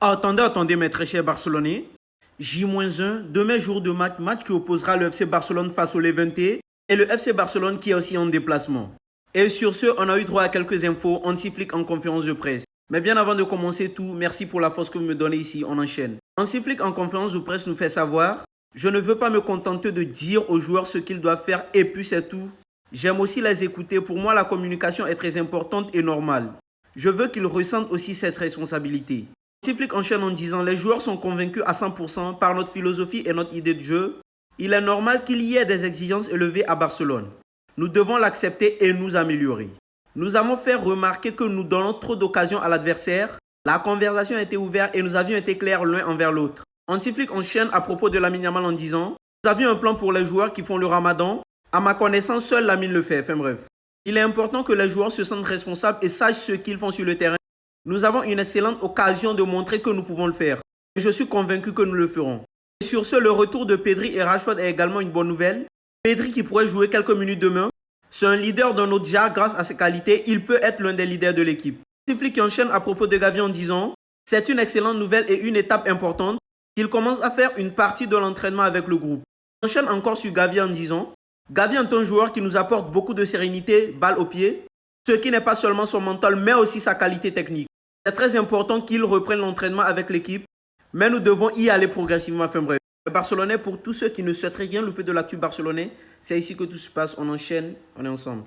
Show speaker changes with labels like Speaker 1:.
Speaker 1: Attendez, mes très chers Barcelonais. J-1, demain jour de match qui opposera le FC Barcelone face au Levante et le FC Barcelone qui est aussi en déplacement. Et sur ce, on a eu droit à quelques infos anti-flic en conférence de presse. Mais bien avant de commencer tout, merci pour la force que vous me donnez ici, on enchaîne. Anti-flic en conférence de presse nous fait savoir: je ne veux pas me contenter de dire aux joueurs ce qu'ils doivent faire et puis c'est tout. J'aime aussi les écouter, pour moi la communication est très importante et normale. Je veux qu'ils ressentent aussi cette responsabilité. Anti-flic enchaîne en disant: les joueurs sont convaincus à 100% par notre philosophie et notre idée de jeu. Il est normal qu'il y ait des exigences élevées à Barcelone. Nous devons l'accepter et nous améliorer. Nous avons fait remarquer que nous donnons trop d'occasions à l'adversaire. La conversation a été ouverte et nous avions été clairs l'un envers l'autre. Anti-flic enchaîne à propos de Lamine Yamal en disant: nous avions un plan pour les joueurs qui font le ramadan. À ma connaissance, seul Lamine le fait. Enfin bref. Il est important que les joueurs se sentent responsables et sachent ce qu'ils font sur le terrain. Nous avons une excellente occasion de montrer que nous pouvons le faire. Et je suis convaincu que nous le ferons. Et sur ce, le retour de Pedri et Rashford est également une bonne nouvelle. Pedri qui pourrait jouer quelques minutes demain. C'est un leader d'un autre genre grâce à ses qualités. Il peut être l'un des leaders de l'équipe. Anti-flic qui enchaîne à propos de Gavi en disant: c'est une excellente nouvelle et une étape importante. Il commence à faire une partie de l'entraînement avec le groupe. Il enchaîne encore sur Gavi en disant: Gavi est un joueur qui nous apporte beaucoup de sérénité, balle au pied. Ce qui n'est pas seulement son mental mais aussi sa qualité technique. C'est très important qu'il reprenne l'entraînement avec l'équipe, mais nous devons y aller progressivement. Enfin bref. Le Barcelonais, pour tous ceux qui ne souhaiteraient rien louper de l'actu barcelonais, c'est ici que tout se passe. On enchaîne, on est ensemble.